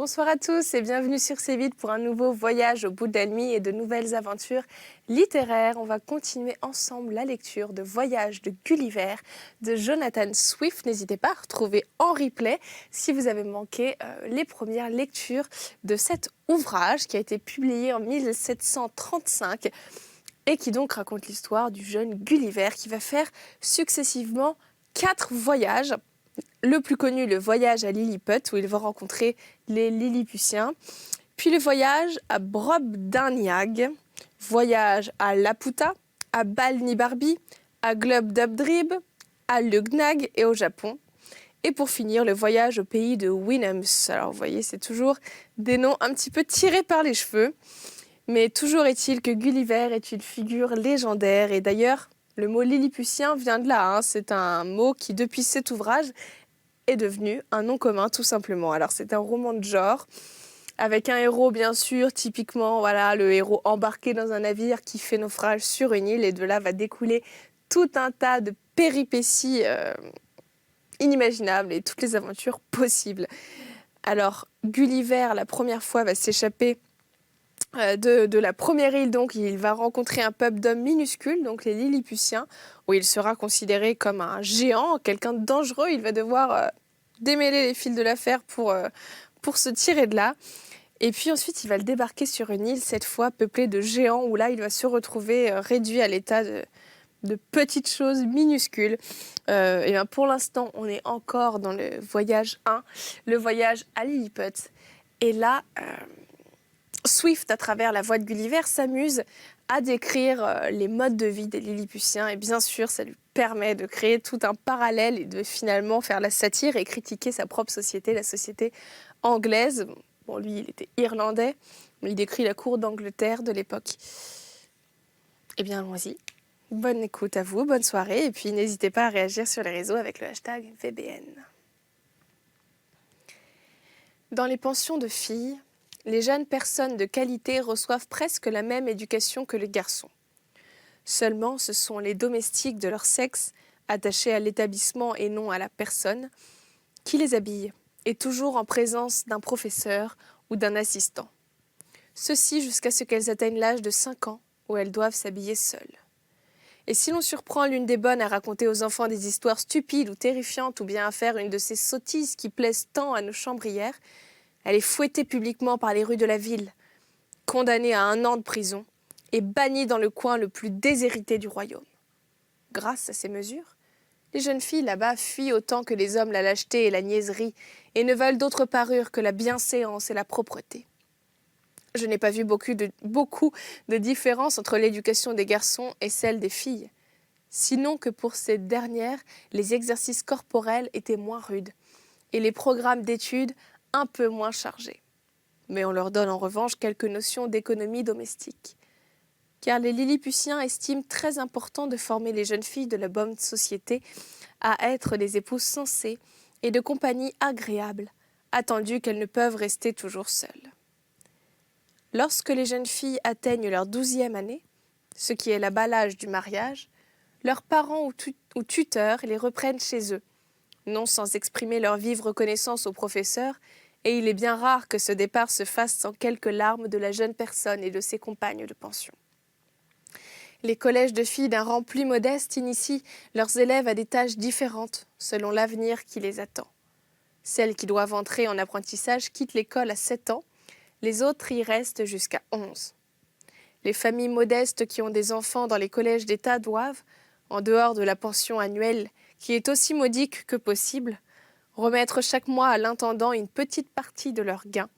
Bonsoir à tous et bienvenue sur C8 pour un nouveau voyage au bout de la nuit et de nouvelles aventures littéraires. On va continuer ensemble la lecture de Voyage de Gulliver de Jonathan Swift. N'hésitez pas à retrouver en replay si vous avez manqué les premières lectures de cet ouvrage qui a été publié en 1735 et qui donc raconte l'histoire du jeune Gulliver qui va faire successivement 4 voyages. Le plus connu, le voyage à Lilliput, où il va rencontrer les Lilliputiens. Puis le voyage à Brobdingnag, voyage à Laputa, à Balnibarbi, à Glubdubdrib, à Lugnag et au Japon. Et pour finir, le voyage au pays de Winums. Alors vous voyez, c'est toujours des noms un petit peu tirés par les cheveux. Mais toujours est-il que Gulliver est une figure légendaire. Et d'ailleurs, le mot Lilliputien vient de là. C'est un mot qui, depuis cet ouvrage, est devenu un nom commun tout simplement. Alors c'est un roman de genre avec un héros bien sûr, typiquement voilà le héros embarqué dans un navire qui fait naufrage sur une île et de là va découler tout un tas de péripéties inimaginables et toutes les aventures possibles. Alors Gulliver la première fois va s'échapper de la première île, donc il va rencontrer un peuple d'hommes minuscules, donc les Lilliputiens, où il sera considéré comme un géant, quelqu'un de dangereux. Il va devoir démêler les fils de l'affaire pour se tirer de là. Et puis ensuite, il va le débarquer sur une île, cette fois peuplée de géants, où là, il va se retrouver réduit à l'état de petites choses minuscules. Et bien pour l'instant, on est encore dans le voyage 1, le voyage à Lilliput. Et là... Swift, à travers la voix de Gulliver, s'amuse à décrire les modes de vie des Lilliputiens et bien sûr, ça lui permet de créer tout un parallèle et de finalement faire la satire et critiquer sa propre société, la société anglaise. Bon, lui, il était irlandais, mais il décrit la cour d'Angleterre de l'époque. Eh bien, allons-y. Bonne écoute à vous, bonne soirée, et puis n'hésitez pas à réagir sur les réseaux avec le hashtag VBN. Dans les pensions de filles, les jeunes personnes de qualité reçoivent presque la même éducation que les garçons. Seulement, ce sont les domestiques de leur sexe, attachés à l'établissement et non à la personne, qui les habillent, et toujours en présence d'un professeur ou d'un assistant. Ceci jusqu'à ce qu'elles atteignent l'âge de 5 ans, où elles doivent s'habiller seules. Et si l'on surprend l'une des bonnes à raconter aux enfants des histoires stupides ou terrifiantes, ou bien à faire une de ces sottises qui plaisent tant à nos chambrières, elle est fouettée publiquement par les rues de la ville, condamnée à 1 an de prison et bannie dans le coin le plus déshérité du royaume. Grâce à ces mesures, les jeunes filles là-bas fuient autant que les hommes la lâcheté et la niaiserie et ne veulent d'autre parure que la bienséance et la propreté. Je n'ai pas vu beaucoup de différence entre l'éducation des garçons et celle des filles, sinon que pour ces dernières, les exercices corporels étaient moins rudes et les programmes d'études un peu moins chargés. Mais on leur donne en revanche quelques notions d'économie domestique. Car les Lilliputiens estiment très important de former les jeunes filles de la bonne société à être des épouses sensées et de compagnie agréable, attendu qu'elles ne peuvent rester toujours seules. Lorsque les jeunes filles atteignent leur 12e année, ce qui est là-bas l'âge du mariage, leurs parents ou tuteurs les reprennent chez eux, non sans exprimer leur vive reconnaissance au professeur, et il est bien rare que ce départ se fasse sans quelques larmes de la jeune personne et de ses compagnes de pension. Les collèges de filles d'un rang plus modeste initient leurs élèves à des tâches différentes, selon l'avenir qui les attend. Celles qui doivent entrer en apprentissage quittent l'école à 7 ans, les autres y restent jusqu'à 11. Les familles modestes qui ont des enfants dans les collèges d'État doivent, en dehors de la pension annuelle, qui est aussi modique que possible, remettre chaque mois à l'intendant une petite partie de leurs gains,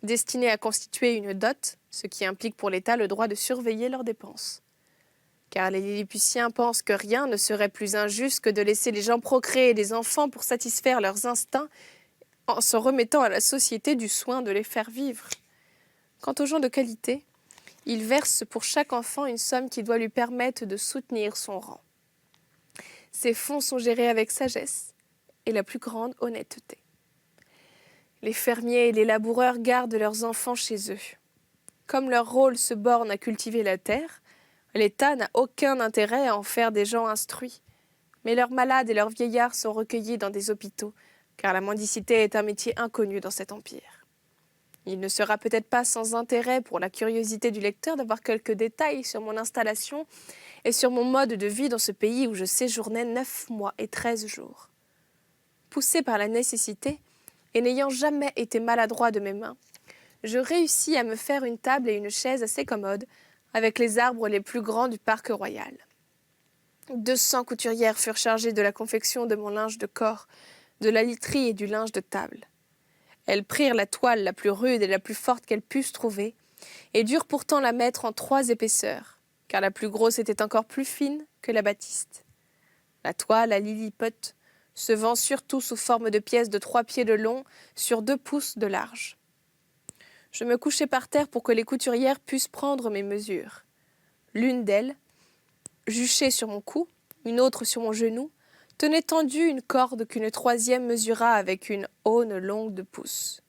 destinée à constituer une dot, ce qui implique pour l'État le droit de surveiller leurs dépenses. Car les Lilliputiens pensent que rien ne serait plus injuste que de laisser les gens procréer des enfants pour satisfaire leurs instincts en se remettant à la société du soin de les faire vivre. Quant aux gens de qualité, ils versent pour chaque enfant une somme qui doit lui permettre de soutenir son rang. Ces fonds sont gérés avec sagesse et la plus grande honnêteté. Les fermiers et les laboureurs gardent leurs enfants chez eux. Comme leur rôle se borne à cultiver la terre, l'État n'a aucun intérêt à en faire des gens instruits. Mais leurs malades et leurs vieillards sont recueillis dans des hôpitaux, car la mendicité est un métier inconnu dans cet empire. Il ne sera peut-être pas sans intérêt pour la curiosité du lecteur d'avoir quelques détails sur mon installation et sur mon mode de vie dans ce pays où je séjournais 9 mois et 13 jours. Poussé par la nécessité, et n'ayant jamais été maladroit de mes mains, je réussis à me faire une table et une chaise assez commodes avec les arbres les plus grands du parc royal. 200 couturières furent chargées de la confection de mon linge de corps, de la literie et du linge de table. Elles prirent la toile la plus rude et la plus forte qu'elles pussent trouver, et durent pourtant la mettre en 3 épaisseurs, car la plus grosse était encore plus fine que la batiste. La toile à lilliput se vend surtout sous forme de pièces de 3 pieds de long sur 2 pouces de large. Je me couchai par terre pour que les couturières pussent prendre mes mesures. L'une d'elles, juchée sur mon cou, une autre sur mon genou, tenait tendue une corde qu'une troisième mesura avec une aune longue de pouce.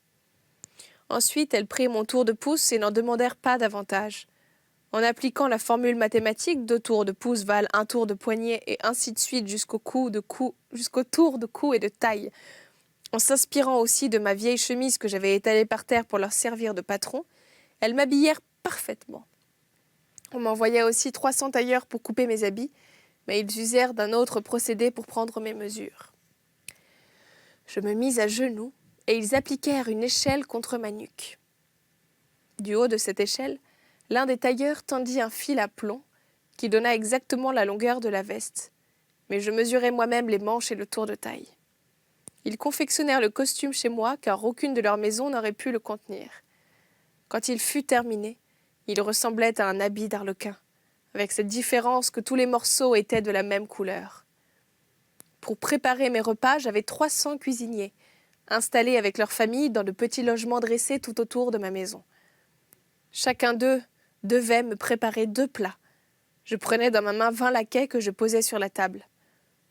Ensuite, elles prirent mon tour de pouce et n'en demandèrent pas davantage. En appliquant la formule mathématique, 2 tours de pouce valent 1 tour de poignet et ainsi de suite jusqu'au tour de cou et de taille. En s'inspirant aussi de ma vieille chemise que j'avais étalée par terre pour leur servir de patron, elles m'habillèrent parfaitement. On m'envoya aussi 300 tailleurs pour couper mes habits, mais ils usèrent d'un autre procédé pour prendre mes mesures. Je me mis à genoux et ils appliquèrent une échelle contre ma nuque. Du haut de cette échelle, l'un des tailleurs tendit un fil à plomb qui donna exactement la longueur de la veste, mais je mesurai moi-même les manches et le tour de taille. Ils confectionnèrent le costume chez moi car aucune de leurs maisons n'aurait pu le contenir. Quand il fut terminé, il ressemblait à un habit d'arlequin, avec cette différence que tous les morceaux étaient de la même couleur. Pour préparer mes repas, j'avais 300 cuisiniers, installés avec leurs familles dans de petits logements dressés tout autour de ma maison. Chacun d'eux devait me préparer 2 plats. Je prenais dans ma main 20 laquais que je posais sur la table.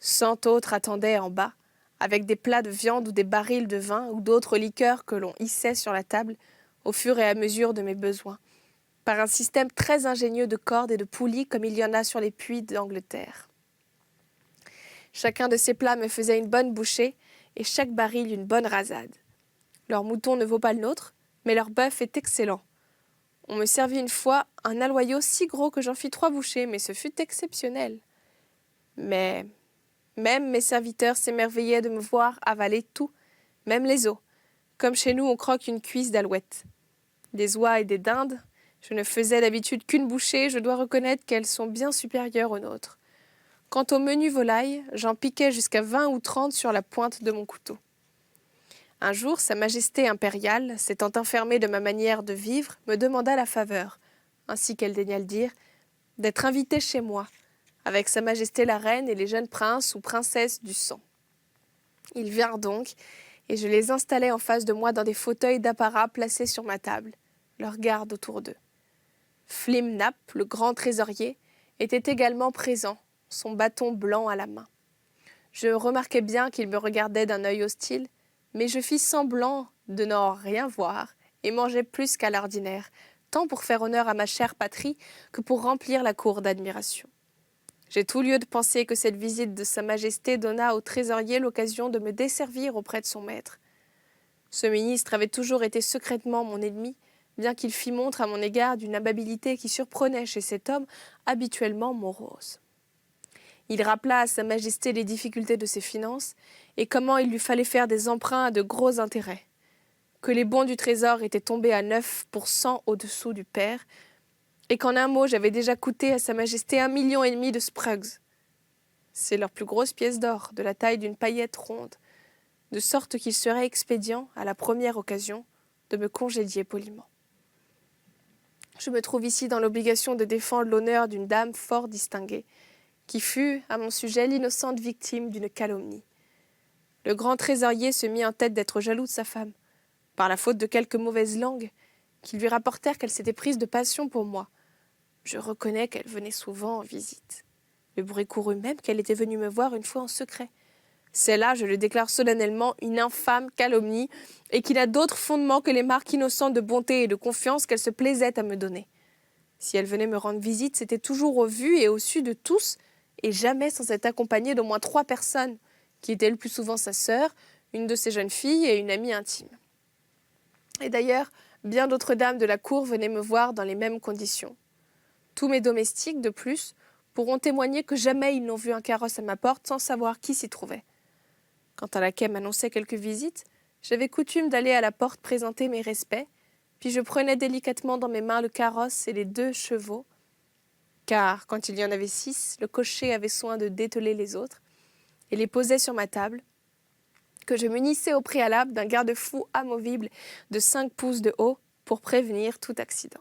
100 autres attendaient en bas, avec des plats de viande ou des barils de vin ou d'autres liqueurs que l'on hissait sur la table au fur et à mesure de mes besoins, par un système très ingénieux de cordes et de poulies comme il y en a sur les puits d'Angleterre. Chacun de ces plats me faisait une bonne bouchée et chaque baril une bonne rasade. Leur mouton ne vaut pas le nôtre, mais leur bœuf est excellent. On me servit une fois un aloyau si gros que j'en fis 3 bouchées, mais ce fut exceptionnel. Mais même mes serviteurs s'émerveillaient de me voir avaler tout, même les os, comme chez nous on croque une cuisse d'alouette. Des oies et des dindes, je ne faisais d'habitude qu'une bouchée, je dois reconnaître qu'elles sont bien supérieures aux nôtres. Quant aux menus volailles, j'en piquais jusqu'à 20 ou 30 sur la pointe de mon couteau. Un jour, Sa Majesté impériale, s'étant informée de ma manière de vivre, me demanda la faveur, ainsi qu'elle daigna le dire, d'être invitée chez moi, avec Sa Majesté la Reine et les jeunes princes ou princesses du sang. Ils vinrent donc, et je les installai en face de moi dans des fauteuils d'apparat placés sur ma table, leurs gardes autour d'eux. Flimnap, le grand trésorier, était également présent, son bâton blanc à la main. Je remarquai bien qu'il me regardait d'un œil hostile, mais je fis semblant de n'en rien voir et mangeai plus qu'à l'ordinaire, tant pour faire honneur à ma chère patrie que pour remplir la cour d'admiration. J'ai tout lieu de penser que cette visite de Sa Majesté donna au trésorier l'occasion de me desservir auprès de son maître. Ce ministre avait toujours été secrètement mon ennemi, bien qu'il fît montre à mon égard d'une amabilité qui surprenait chez cet homme habituellement morose. Il rappela à Sa Majesté les difficultés de ses finances et comment il lui fallait faire des emprunts à de gros intérêts, que les bons du trésor étaient tombés à 9% au-dessous du pair, et qu'en un mot j'avais déjà coûté à Sa Majesté 1,5 million de sprugs. C'est leur plus grosse pièce d'or, de la taille d'une paillette ronde, de sorte qu'il serait expédient, à la première occasion, de me congédier poliment. Je me trouve ici dans l'obligation de défendre l'honneur d'une dame fort distinguée, qui fut, à mon sujet, l'innocente victime d'une calomnie. Le grand trésorier se mit en tête d'être jaloux de sa femme, par la faute de quelques mauvaises langues, qui lui rapportèrent qu'elle s'était prise de passion pour moi. Je reconnais qu'elle venait souvent en visite. Le bruit courut même qu'elle était venue me voir une fois en secret. C'est là, je le déclare solennellement, une infâme calomnie, et qui n'a d'autre fondement que les marques innocentes de bonté et de confiance qu'elle se plaisait à me donner. Si elle venait me rendre visite, c'était toujours au vu et au su de tous, et jamais sans être accompagnée d'au moins 3 personnes, qui étaient le plus souvent sa sœur, une de ses jeunes filles et une amie intime. Et d'ailleurs, bien d'autres dames de la cour venaient me voir dans les mêmes conditions. Tous mes domestiques, de plus, pourront témoigner que jamais ils n'ont vu un carrosse à ma porte sans savoir qui s'y trouvait. Quand un laquais m'annonçait quelques visites, j'avais coutume d'aller à la porte présenter mes respects, puis je prenais délicatement dans mes mains le carrosse et les 2 chevaux, car quand il y en avait 6, le cocher avait soin de dételer les autres, et les posait sur ma table, que je munissais au préalable d'un garde-fou amovible de 5 pouces de haut pour prévenir tout accident.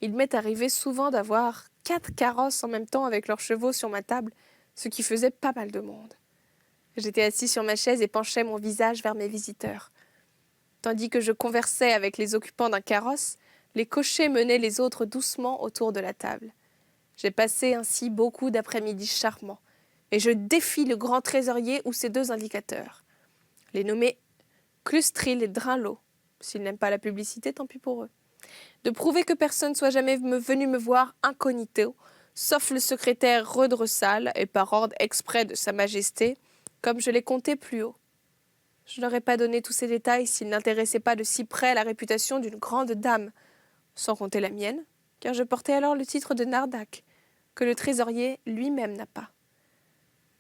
Il m'est arrivé souvent d'avoir 4 carrosses en même temps avec leurs chevaux sur ma table, ce qui faisait pas mal de monde. J'étais assis sur ma chaise et penchais mon visage vers mes visiteurs. Tandis que je conversais avec les occupants d'un carrosse, les cochers menaient les autres doucement autour de la table. J'ai passé ainsi beaucoup d'après-midi charmants, et je défie le grand trésorier ou ses 2 indicateurs. Les nommer Clustril et Drinlot. S'ils n'aiment pas la publicité, tant pis pour eux. De prouver que personne soit jamais venu me voir incognito, sauf le secrétaire Redressal et par ordre exprès de Sa Majesté, comme je l'ai compté plus haut. Je n'aurais pas donné tous ces détails s'ils n'intéressaient pas de si près la réputation d'une grande dame, sans compter la mienne, car je portais alors le titre de Nardac, que le trésorier lui-même n'a pas.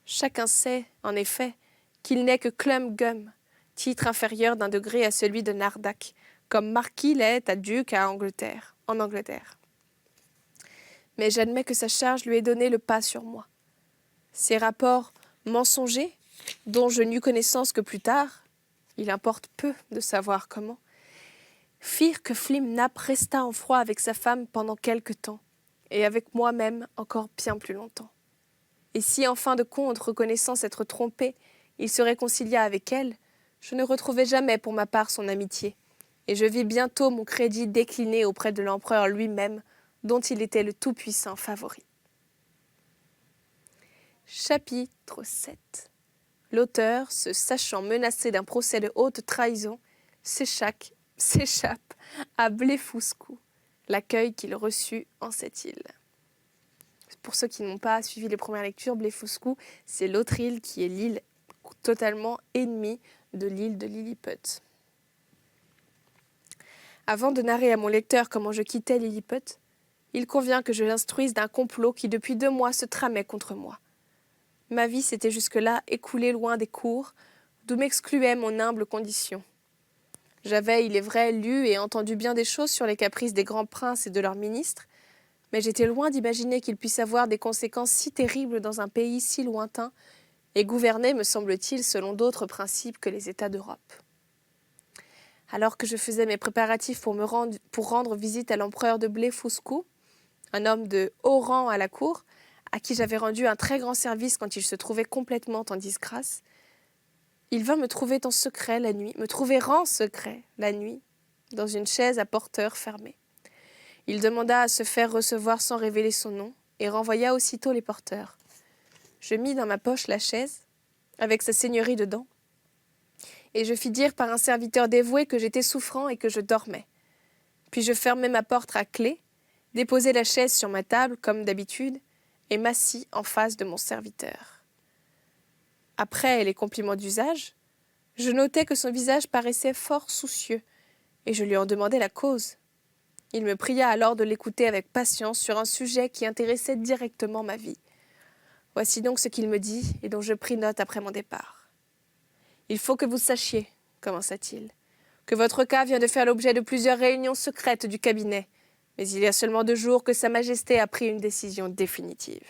Chacun sait, en effet, qu'il n'est que Clum Gum, titre inférieur d'un degré à celui de Nardac, comme marquis l'est à duc en Angleterre. Mais j'admets que sa charge lui ait donné le pas sur moi. Ces rapports mensongers, dont je n'eus connaissance que plus tard, il importe peu de savoir comment, firent que Flimnap resta en froid avec sa femme pendant quelque temps, et avec moi-même encore bien plus longtemps. Et si en fin de compte, reconnaissant s'être trompé, il se réconcilia avec elle, je ne retrouvai jamais pour ma part son amitié, et je vis bientôt mon crédit décliner auprès de l'empereur lui-même, dont il était le tout-puissant favori. Chapitre 7. L'auteur, se sachant menacé d'un procès de haute trahison, s'échappe à Blefuscu, l'accueil qu'il reçut en cette île. Pour ceux qui n'ont pas suivi les premières lectures, Blefuscu, c'est l'autre île qui est l'île totalement ennemie de l'île de Lilliput. Avant de narrer à mon lecteur comment je quittais Lilliput, il convient que je l'instruise d'un complot qui depuis 2 mois se tramait contre moi. Ma vie s'était jusque-là écoulée loin des cours, d'où m'excluait mon humble condition. J'avais, il est vrai, lu et entendu bien des choses sur les caprices des grands princes et de leurs ministres, mais j'étais loin d'imaginer qu'ils puissent avoir des conséquences si terribles dans un pays si lointain et gouverné, me semble-t-il, selon d'autres principes que les États d'Europe. Alors que je faisais mes préparatifs pour rendre visite à l'empereur de Blefuscu, un homme de haut rang à la cour, à qui j'avais rendu un très grand service quand il se trouvait complètement en disgrâce, il vint me trouver en secret la nuit, dans une chaise à porteur fermé. Il demanda à se faire recevoir sans révéler son nom et renvoya aussitôt les porteurs. Je mis dans ma poche la chaise, avec sa seigneurie dedans, et je fis dire par un serviteur dévoué que j'étais souffrant et que je dormais. Puis je fermai ma porte à clé, déposai la chaise sur ma table, comme d'habitude, et m'assis en face de mon serviteur. Après les compliments d'usage, je notai que son visage paraissait fort soucieux, et je lui en demandai la cause. Il me pria alors de l'écouter avec patience sur un sujet qui intéressait directement ma vie. Voici donc ce qu'il me dit, et dont je pris note après mon départ. « Il faut que vous sachiez, commença-t-il, que votre cas vient de faire l'objet de plusieurs réunions secrètes du cabinet, mais il y a seulement 2 jours que Sa Majesté a pris une décision définitive.